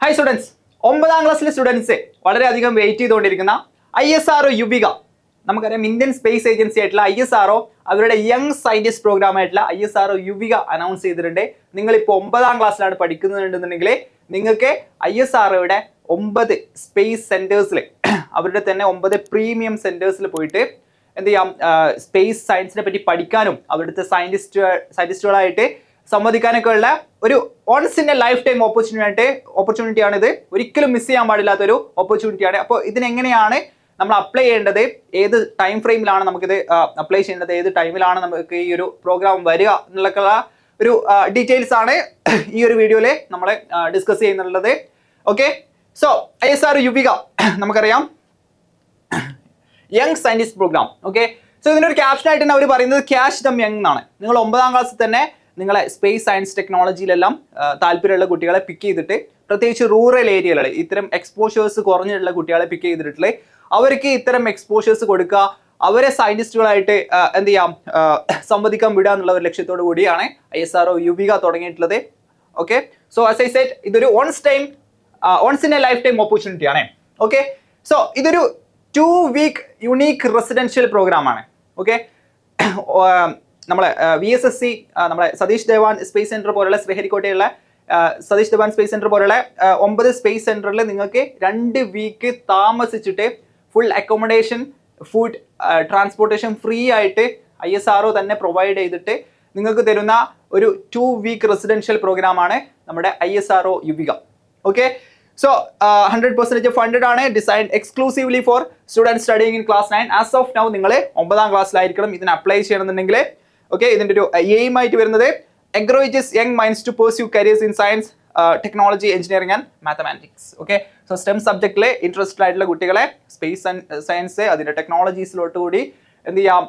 High students, 9ാം ക്ലാസ്സിലെ students വളരെയധികം wait ചെയ്തുകൊണ്ടിരിക്കുന്ന ISRO യുവിക, നമുക്കറിയാം ഇന്ത്യൻ സ്പേസ് ഏജൻസി ആയിട്ടുള്ള ISRO അവരുടെ യങ് സയന്റിസ്റ്റ് പ്രോഗ്രാം ആയിട്ടുള്ള ISRO യുവിക അനൗൺസ് ചെയ്തിട്ടുണ്ട്. നിങ്ങളിപ്പോൾ 9ാം ക്ലാസ്സിലാണ് പഠിക്കുന്നുണ്ടെന്നുണ്ടെങ്കിൽ നിങ്ങൾക്ക് ISROയുടെ 9 സ്പേസ് സെന്റേഴ്സിൽ, അവരുടെ തന്നെ 9 പ്രീമിയം സെന്റേഴ്സിൽ പോയിട്ട് എന്ത് ചെയ്യാം, സ്പേസ് സയൻസിനെ പറ്റി പഠിക്കാനും അവിടുത്തെ സയന്റിസ്റ്റുകളായിട്ട് സംവദിക്കാനൊക്കെ ഉള്ള ഒരു once in a life time opportunity ആണ് ഇത്. ഒരിക്കലും മിസ് ചെയ്യാൻ പാടില്ലാത്തൊരു ഓപ്പർച്യൂണിറ്റിയാണ്. അപ്പോൾ ഇതിനെങ്ങനെയാണ് നമ്മൾ അപ്ലൈ ചെയ്യേണ്ടത്, ഏത് ടൈം ഫ്രെയിമിലാണ് നമുക്കിത് അപ്ലൈ ചെയ്യേണ്ടത്, ഏത് ടൈമിലാണ് നമുക്ക് ഈ ഒരു പ്രോഗ്രാം വരിക എന്നുള്ള ഒരു ഡീറ്റെയിൽസ് ആണ് ഈ ഒരു വീഡിയോയിൽ നമ്മൾ ഡിസ്കസ് ചെയ്യുന്നുള്ളത്. ഓക്കെ, സോ ISRO യുവിക നമുക്കറിയാം young scientist programme. Okay, so ഇതിൻ്റെ ഒരു ക്യാപ്ഷൻ ആയിട്ട് തന്നെ അവർ പറയുന്നത് ക്യാച്ച് ദം യങ് എന്നാണ്. നിങ്ങൾ 9ാം ക്ലാസ്സിൽ തന്നെ നിങ്ങളെ സ്പേസ് സയൻസ് ടെക്നോളജിയിലെല്ലാം താല്പര്യമുള്ള കുട്ടികളെ പിക്ക് ചെയ്തിട്ട്, പ്രത്യേകിച്ച് റൂറൽ ഏരിയകളിൽ ഇത്തരം എക്സ്പോഷേഴ്സ് കുറഞ്ഞിട്ടുള്ള കുട്ടികളെ പിക്ക് ചെയ്തിട്ടുള്ള അവർക്ക് ഇത്തരം എക്സ്പോഷേഴ്സ് കൊടുക്കുക, അവരെ സയന്റിസ്റ്റുകളായിട്ട് എന്ത് ചെയ്യാം, സംവദിക്കാൻ വിടുക എന്നുള്ള ഒരു ലക്ഷ്യത്തോടു കൂടിയാണ് ISRO യുവിക തുടങ്ങിയിട്ടുള്ളത്. Okay, so as I said ഇതൊരു once in a life time opportunity ആണ്. ഓക്കെ, സോ ഇതൊരു 2 വീക്ക് യുണീക്ക് റെസിഡൻഷ്യൽ പ്രോഗ്രാം ആണ്. ഓക്കെ, നമ്മളെ VSSC, നമ്മളെ സതീഷ് ധവാൻ സ്പേസ് സെന്റർ പോലുള്ള ശ്രീഹരിക്കോട്ടയുള്ള സതീഷ് ധവാൻ സ്പേസ് സെന്റർ പോലുള്ള 9 സ്പേസ് സെന്ററിൽ നിങ്ങൾക്ക് 2 വീക്ക് താമസിച്ചിട്ട് full accommodation, food, transportation free ആയിട്ട് ISRO തന്നെ പ്രൊവൈഡ് ചെയ്തിട്ട് നിങ്ങൾക്ക് തരുന്ന ഒരു 2 വീക്ക് റെസിഡൻഷ്യൽ പ്രോഗ്രാമാണ് നമ്മുടെ ISRO Yuvika. Okay, so 100% funded ആണ്, designed exclusively for student studying in class 9. As of now നിങ്ങൾ 9ാം ക്ലാസ്സിലായിരിക്കണം ഇതിന് അപ്ലൈ ചെയ്യണമെന്നുണ്ടെങ്കിൽ. ഓക്കെ, ഇതിൻ്റെ ഒരു എയിം ആയിട്ട് വരുന്നത് encourages young minds to pursue careers in science, technology, engineering and mathematics. Okay, so STEM സബ്ജക്റ്റിൽ ഇൻട്രസ്റ്റഡ് ആയിട്ടുള്ള കുട്ടികളെ സ്പേസ് സയൻസ് അതിൻ്റെ ടെക്നോളജീസിലോട്ട് കൂടി എന്ത് ചെയ്യാം,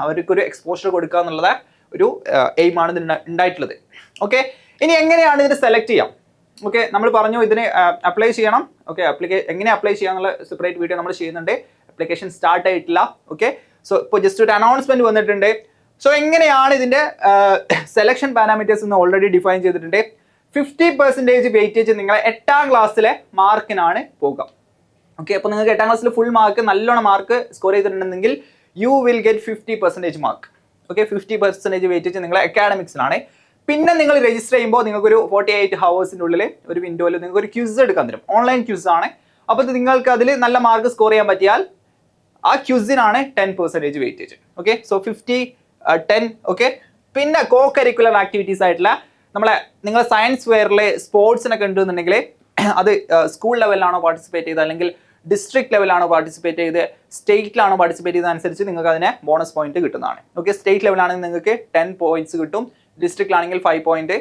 അവർക്കൊരു എക്സ്പോഷർ കൊടുക്കുക എന്നുള്ള ഒരു എയിമാണ് ഇതിന് ഉണ്ടായിട്ടുള്ളത്. ഓക്കെ, ഇനി എങ്ങനെയാണ് ഇതിന് സെലക്ട് ചെയ്യാം? ഓക്കെ, നമ്മൾ പറഞ്ഞു ഇതിന് അപ്ലൈ ചെയ്യണം. ഓക്കെ, എങ്ങനെ അപ്ലൈ ചെയ്യാന്നുള്ള സെപ്പറേറ്റ് വീഡിയോ നമ്മൾ ചെയ്യുന്നുണ്ട്. അപ്ലിക്കേഷൻ സ്റ്റാർട്ട് ആയിട്ടില്ല. ഓക്കെ, സോ ഇപ്പോൾ ജസ്റ്റ് ഒരു അനൗൺസ്മെന്റ് വന്നിട്ടുണ്ട്. സോ എങ്ങനെയാണ് ഇതിന്റെ സെലക്ഷൻ പാരാമീറ്റേഴ്സ് എന്ന് ഓൾറെഡി ഡിഫൈൻ ചെയ്തിട്ടുണ്ട്. 50% വെയിറ്റേജ് നിങ്ങളെ 8ാം ക്ലാസ്സിലെ മാർക്കിനാണ് പോകുക. ഓക്കെ, അപ്പോൾ നിങ്ങൾക്ക് 8ാം ക്ലാസ്സിൽ ഫുൾ മാർക്ക്, നല്ലോണം മാർക്ക് സ്കോർ ചെയ്തിട്ടുണ്ടെങ്കിൽ you will get 50% mark. Okay, 50% weightage നിങ്ങളെ അക്കാഡമിക്സിലാണ്. പിന്നെ നിങ്ങൾ രജിസ്റ്റർ ചെയ്യുമ്പോൾ നിങ്ങൾക്കൊരു 48 ഹവേഴ്സിൻ്റെ ഉള്ളിൽ ഒരു വിൻഡോയിൽ നിങ്ങൾക്ക് ഒരു ക്യൂസ് എടുക്കാൻ തരും. ഓൺലൈൻ ക്യൂസ് ആണ്. അപ്പോൾ നിങ്ങൾക്ക് അതിൽ നല്ല മാർക്ക് സ്കോർ ചെയ്യാൻ പറ്റിയാൽ ആ ക്യൂസിനാണ് 10% വെയിറ്റേജ്. Okay, so 50-10. ഓക്കെ, പിന്നെ കോ കരിക്കുലർ ആക്ടിവിറ്റീസ് ആയിട്ടുള്ള നിങ്ങൾ സയൻസ് ഫെയറിൽ സ്പോർട്സിനൊക്കെ ഉണ്ടെന്നുണ്ടെങ്കിൽ അത് സ്കൂൾ ലെവലിലാണോ പാർട്ടിസിപ്പേറ്റ് ചെയ്തത്, അല്ലെങ്കിൽ ഡിസ്ട്രിക്ട് ലെവലാണോ പാർട്ടിസിപ്പേറ്റ് ചെയ്ത്, സ്റ്റേറ്റിലാണോ പാർട്ടിസിപ്പേറ്റ് ചെയ്തതനുസരിച്ച് നിങ്ങൾക്ക് അതിനെ ബോണസ് പോയിന്റ് കിട്ടുന്നതാണ്. ഓക്കെ, സ്റ്റേറ്റ് ലെവലാണെങ്കിൽ നിങ്ങൾക്ക് 10 പോയിന്റ്സ് കിട്ടും, ഡിസ്ട്രിക്റ്റിലാണെങ്കിൽ 5 പോയിന്റ്,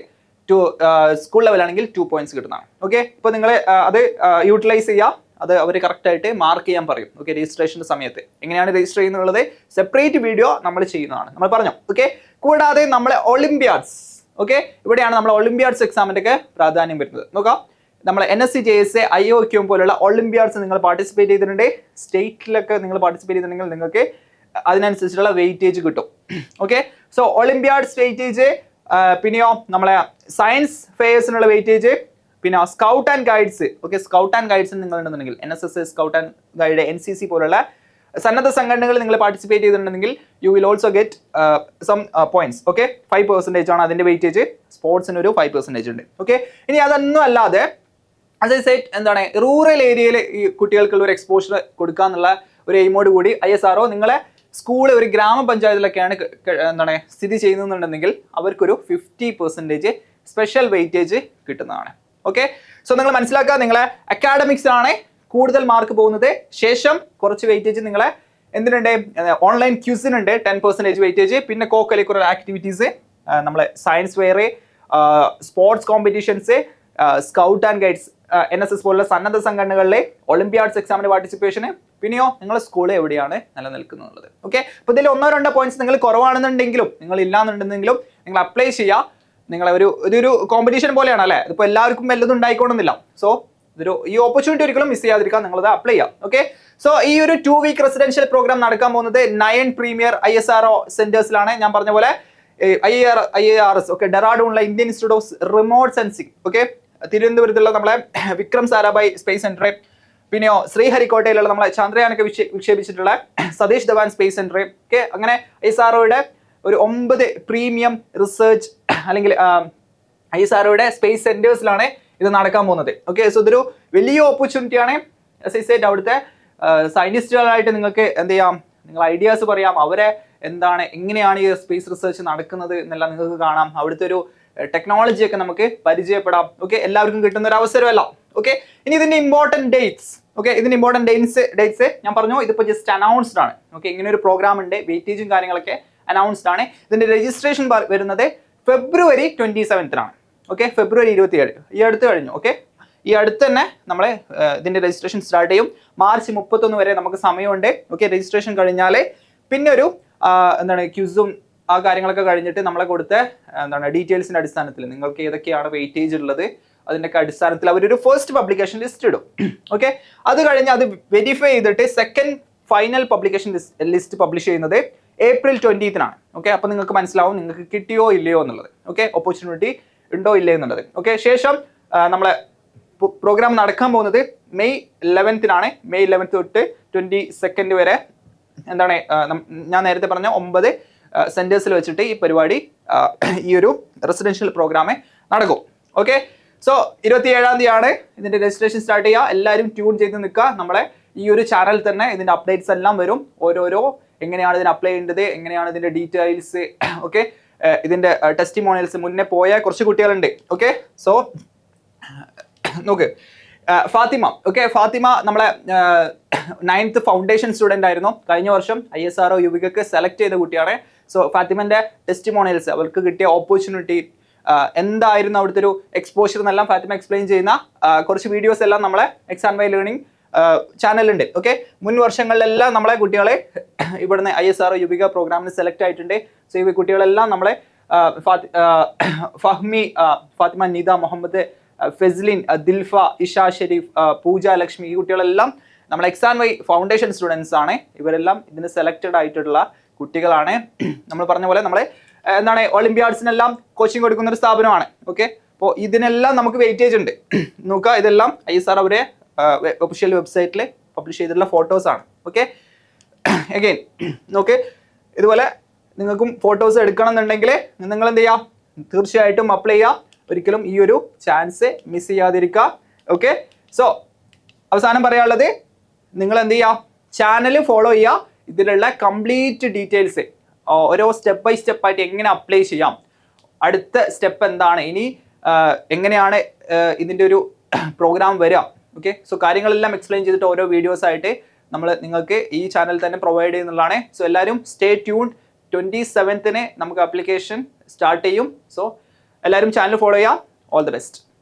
സ്കൂൾ ലെവലാണെങ്കിൽ 2 പോയിന്റ്സ് കിട്ടുന്നതാണ്. ഓക്കെ, ഇപ്പോൾ നിങ്ങൾ അത് യൂട്ടിലൈസ് ചെയ്യുക, അത് അവർ കറക്റ്റായിട്ട് മാർക്ക് ചെയ്യാൻ പറയും. ഓക്കെ, രജിസ്ട്രേഷൻ്റെ സമയത്ത് എങ്ങനെയാണ് രജിസ്റ്റർ ചെയ്യുന്നുള്ളത് സെപ്പറേറ്റ് വീഡിയോ നമ്മൾ ചെയ്യുന്നതാണ്, നമ്മൾ പറഞ്ഞു. ഓക്കെ, കൂടാതെ നമ്മളെ ഒളിമ്പ്യാഡ്സ്, ഓക്കെ, ഇവിടെയാണ് നമ്മൾ ഒളിമ്പ്യാഡ്സ് എക്സാമിൻ്റെ ഒക്കെ പ്രാധാന്യം വരുന്നത്. നോക്കാം, നമ്മളെ NSC JSA IOQ പോലുള്ള ഒളിമ്പ്യാഡ്സ് നിങ്ങൾ പാർട്ടിസിപ്പേറ്റ് ചെയ്തിട്ടുണ്ട്. സ്റ്റേറ്റിലൊക്കെ നിങ്ങൾ പാർട്ടിസിപ്പേറ്റ് ചെയ്തിട്ടുണ്ടെങ്കിൽ നിങ്ങൾക്ക് അതിനനുസരിച്ചുള്ള വെയിറ്റേജ് കിട്ടും. ഓക്കെ, സോ ഒളിമ്പ്യാഡ്സ് വെയിറ്റേജ്, പിന്നെയോ നമ്മളെ സയൻസ് ഫെയർസിനുള്ള വെയിറ്റേജ്, പിന്നെ scout and guides. Okay, scout and guides നിങ്ങൾ ഉണ്ടെന്നുണ്ടെങ്കിൽ NSS, scout and guide, NCC പോലുള്ള സന്നദ്ധ സംഘടനകൾ നിങ്ങൾ പാർട്ടിസിപ്പേറ്റ് ചെയ്തിട്ടുണ്ടെങ്കിൽ you will also get some points. Okay, 5% ആണ് അതിന്റെ വെയിറ്റേജ്. സ്പോർട്സിന് ഒരു 5% ഉണ്ട്. ഓക്കെ, ഇനി അതൊന്നും അല്ലാതെ as I said എന്താണ്, റൂറൽ ഏരിയയിൽ ഈ കുട്ടികൾക്കുള്ള ഒരു എക്സ്പോഷർ കൊടുക്കുക എന്നുള്ള ഒരു എയിമോട് കൂടി ISRO നിങ്ങളെ സ്കൂൾ ഒരു ഗ്രാമപഞ്ചായത്തിലൊക്കെയാണ് എന്താണ് സ്ഥിതി ചെയ്യുന്നുണ്ടെങ്കിൽ അവർക്കൊരു 50% സ്പെഷ്യൽ വെയിറ്റേജ് കിട്ടുന്നതാണ്. ഓക്കെ, സോ നിങ്ങൾ മനസ്സിലാക്കുക, നിങ്ങളെ അക്കാഡമിക്സിലാണ് കൂടുതൽ മാർക്ക് പോകുന്നത്. ശേഷം കുറച്ച് വെയിറ്റേജ് നിങ്ങളെ എന്തിനുണ്ട്, ഓൺലൈൻ ക്യൂസിനുണ്ട് 10% വെയിറ്റേജ്. പിന്നെ കോ കരിക്കുലർ ആക്ടിവിറ്റീസ്, നമ്മളെ science fair, sports competitions, scout and guides, NSS പോലുള്ള സന്നദ്ധ സംഘടനകളിലെ ഒളിമ്പ്യാഡ്സ് എക്സാമിന് പാർട്ടിസിപ്പേഷന്, പിന്നെയോ നിങ്ങളുടെ സ്കൂൾ എവിടെയാണ് നിലനിൽക്കുന്നത്. ഓക്കെ, അപ്പോൾ ഇതിൽ 1-2 പോയിന്റ്സ് നിങ്ങൾ കുറവാണെന്നുണ്ടെങ്കിലും, നിങ്ങൾ ഇല്ലാന്നുണ്ടെങ്കിലും നിങ്ങൾ അപ്ലൈ ചെയ്യുക. നിങ്ങളെ ഇതൊരു കോമ്പറ്റീഷൻ പോലെയാണ് അല്ലേ, ഇതിപ്പോൾ എല്ലാവർക്കും വല്ലതും ഉണ്ടായിക്കോണമെന്നില്ല. സോ ഈ ഓപ്പർച്യൂണിറ്റി ഒരിക്കലും മിസ് ചെയ്യാതിരിക്കാൻ നിങ്ങളത് അപ്ലൈ ചെയ്യാം. ഓക്കെ, സോ ഈ ഒരു 2 വീക്ക് റെസിഡൻഷ്യൽ പ്രോഗ്രാം നടക്കാൻ പോകുന്നത് 9 പ്രീമിയർ ISRO സെന്റേഴ്സിലാണ്. ഞാൻ പറഞ്ഞ പോലെ IARS, ഓക്കെ, ഡെറാഡൂണിലെ Indian Institute of Remote Sensing, okay, തിരുവനന്തപുരത്തുള്ള നമ്മളെ വിക്രം സാരാഭായ് സ്പേസ് സെന്റർ, പിന്നെയോ ശ്രീഹരിക്കോട്ടയിലുള്ള നമ്മളെ ചന്ദ്രയാനൊക്കെ വിക്ഷേപിച്ചിട്ടുള്ള സതീഷ് ധവാൻ സ്പേസ് സെന്റർ ഒക്കെ, അങ്ങനെ ISROയുടെ ഒരു 9 പ്രീമിയം റിസർച്ച് അല്ലെങ്കിൽ ISROയുടെ സ്പേസ് സെന്റേഴ്സിലാണ് ഇത് നടക്കാൻ പോകുന്നത്. ഓക്കെ, സോ ഇതൊരു വലിയ ഓപ്പർച്യൂണിറ്റി ആണ്. അവിടുത്തെ സയന്റിസ്റ്റുകളായിട്ട് നിങ്ങൾക്ക് എന്ത് ചെയ്യാം, നിങ്ങൾ ഐഡിയാസ് പറയാം, അവരെ എന്താണ് എങ്ങനെയാണ് ഈ സ്പേസ് റിസർച്ച് നടക്കുന്നത് എന്നെല്ലാം നിങ്ങൾക്ക് കാണാം. അവിടുത്തെ ഒരു ടെക്നോളജി ഒക്കെ നമുക്ക് പരിചയപ്പെടാം. ഓക്കെ, എല്ലാവർക്കും കിട്ടുന്ന ഒരു അവസരമല്ല. ഓക്കെ, ഇനി ഇതിന്റെ ഇമ്പോർട്ടന്റ് ഡേറ്റ്സ്. ഓക്കെ, ഇതിന്റെ ഇമ്പോർട്ടന്റ് ഡേറ്റ്സ് ഞാൻ പറഞ്ഞു, ഇതിപ്പോ ജസ്റ്റ് അനൗൺസ്ഡ് ആണ്. ഓക്കെ, ഇങ്ങനെ ഒരു പ്രോഗ്രാം ഉണ്ട്, വെയിറ്റേജും കാര്യങ്ങളൊക്കെ അനൗൺസ്ഡ് ആണ്. ഇതിന്റെ രജിസ്ട്രേഷൻ വരുന്നത് ഫെബ്രുവരി 27 ഓക്കെ, ഫെബ്രുവരി 27 ഈ അടുത്ത് കഴിഞ്ഞു. ഓക്കെ, ഈ അടുത്ത് തന്നെ നമ്മളെ ഇതിന്റെ രജിസ്ട്രേഷൻ സ്റ്റാർട്ട് ചെയ്യും. മാർച്ച് 31 വരെ നമുക്ക് സമയമുണ്ട്. ഓക്കെ, രജിസ്ട്രേഷൻ കഴിഞ്ഞാൽ പിന്നെ ഒരു എന്താണ് ക്യൂസും ആ കാര്യങ്ങളൊക്കെ കഴിഞ്ഞിട്ട് നമ്മളെ കൊടുത്ത എന്താണ് ഡീറ്റെയിൽസിന്റെ അടിസ്ഥാനത്തിൽ നിങ്ങൾക്ക് ഏതൊക്കെയാണ് വെയിറ്റേജ് ഉള്ളത് അതിൻ്റെയൊക്കെ അടിസ്ഥാനത്തിൽ അവരൊരു ഫസ്റ്റ് പബ്ലിക്കേഷൻ ലിസ്റ്റ് ഇടും. ഓക്കെ, അത് കഴിഞ്ഞ് അത് വെരിഫൈ ചെയ്തിട്ട് second final publication list publish ചെയ്യുന്നത് April 20 ഓക്കെ, അപ്പോൾ നിങ്ങൾക്ക് മനസ്സിലാവും നിങ്ങൾക്ക് കിട്ടിയോ ഇല്ലയോ എന്നുള്ളത്. ഓക്കെ, ഓപ്പർച്യൂണിറ്റി ഉണ്ടോ ഇല്ലേ എന്നുള്ളത്. ഓക്കെ, ശേഷം നമ്മളെ പ്രോഗ്രാം നടക്കാൻ പോകുന്നത് May 11 May 11 തൊട്ട് 22 വരെ എന്താണ് ഞാൻ നേരത്തെ പറഞ്ഞ 9 സെന്റേഴ്സിൽ വെച്ചിട്ട് ഈ പരിപാടി ഈ ഒരു റെസിഡൻഷ്യൽ പ്രോഗ്രാം നടക്കും. ഓക്കെ, സോ 27 ഇതിന്റെ രജിസ്ട്രേഷൻ സ്റ്റാർട്ട് ചെയ്യുക. എല്ലാവരും ട്യൂൺ ചെയ്ത് നിൽക്കുക. നമ്മളെ ഈ ഒരു ചാനൽ തന്നെ ഇതിന്റെ അപ്ഡേറ്റ്സ് എല്ലാം വരും. ഓരോരോ എങ്ങനെയാണ് ഇതിന് അപ്ലൈ ചെയ്യേണ്ടത്, എങ്ങനെയാണ് ഇതിന്റെ ഡീറ്റെയിൽസ്, ഓക്കെ, ഇതിന്റെ ടെസ്റ്റിമോണിയൽസ്. മുന്നേ പോയ കുറച്ച് കുട്ടികളുണ്ട്. ഓക്കെ, സോ നോക്ക്, ഫാത്തിമ. ഓക്കെ, ഫാത്തിമ നമ്മളെ 9th ഫൗണ്ടേഷൻ സ്റ്റുഡന്റ് ആയിരുന്നു. കഴിഞ്ഞ വർഷം ISRO യുവികക്ക് സെലക്ട് ചെയ്ത കുട്ടിയാണ്. സോ ഫാത്തിമന്റെ ടെസ്റ്റിമോണിയൽസ്, അവർക്ക് കിട്ടിയ ഓപ്പർച്യൂണിറ്റി എന്തായിരുന്നു, അവിടുത്തെ ഒരു എക്സ്പോഷർ എന്നെല്ലാം ഫാത്തിമ എക്സ്പ്ലെയിൻ ചെയ്യുന്ന കുറച്ച് വീഡിയോസ് എല്ലാം നമ്മളെ എക്സാം വൈ ലേണിംഗ് ചാനലുണ്ട്. ഓക്കെ, മുൻ വർഷങ്ങളിലെല്ലാം നമ്മളെ കുട്ടികളെ ഇവിടുന്ന് ISRO യുവിക പ്രോഗ്രാമിന് സെലക്ട് ആയിട്ടുണ്ട്. സോ ഈ കുട്ടികളെല്ലാം നമ്മളെ ഫഹ്മി, ഫാത്തിമ നിദ, മുഹമ്മദ് ഫെസ്ലിൻ, ദിൽഫ, ഇഷ ഷെരീഫ്, പൂജ ലക്ഷ്മി, ഈ കുട്ടികളെല്ലാം നമ്മളെ എക്സാം വൈ ഫൗണ്ടേഷൻ സ്റ്റുഡൻസ് ആണ്. ഇവരെല്ലാം ഇതിന് സെലക്റ്റഡ് ആയിട്ടുള്ള കുട്ടികളാണ്. നമ്മൾ പറഞ്ഞ പോലെ നമ്മളെ എന്താണ് ഒളിമ്പ്യാഡ്സിനെല്ലാം കോച്ചിങ് കൊടുക്കുന്ന ഒരു സ്ഥാപനമാണ്. ഓക്കെ, അപ്പോൾ ഇതിനെല്ലാം നമുക്ക് വെയിറ്റേജ് ഉണ്ട്. നോക്കുക, ഇതെല്ലാം ISRO അവരെ ഒഫീഷ്യൽ വെബ്സൈറ്റിൽ പബ്ലിഷ് ചെയ്തിട്ടുള്ള ഫോട്ടോസ് ആണ്. ഓക്കെ, അഗൈൻ നോക്ക്, ഇതുപോലെ നിങ്ങൾക്കും ഫോട്ടോസ് എടുക്കണം എന്നുണ്ടെങ്കിൽ നിങ്ങൾ എന്ത് ചെയ്യുക, തീർച്ചയായിട്ടും അപ്ലൈ ചെയ്യുക. ഒരിക്കലും ഈ ഒരു ചാൻസ് മിസ് ചെയ്യാതിരിക്കുക. ഓക്കെ, സോ അവസാനം പറയാനുള്ളത്, നിങ്ങൾ എന്ത് ചെയ്യുക, ചാനൽ ഫോളോ ചെയ്യുക. ഇതിലുള്ള കംപ്ലീറ്റ് ഡീറ്റെയിൽസ് ഓരോ സ്റ്റെപ്പ് ബൈ സ്റ്റെപ്പ് ആയിട്ട് എങ്ങനെ അപ്ലൈ ചെയ്യാം, അടുത്ത സ്റ്റെപ്പ് എന്താണ്, ഇനി എങ്ങനെയാണ് ഇതിൻ്റെ ഒരു പ്രോഗ്രാം വരിക. ഓക്കെ, സോ കാര്യങ്ങളെല്ലാം എക്സ്പ്ലെയിൻ ചെയ്തിട്ട് ഓരോ വീഡിയോസ് ആയിട്ട് നമ്മൾ നിങ്ങൾക്ക് ഈ ചാനൽ തന്നെ പ്രൊവൈഡ് ചെയ്യുന്നതാണ്. സോ എല്ലാവരും സ്റ്റേ ട്യൂൺ. 27 നമുക്ക് ആപ്ലിക്കേഷൻ സ്റ്റാർട്ട് ചെയ്യും. സോ എല്ലാവരും ചാനൽ ഫോളോ ചെയ്യാം. All the best.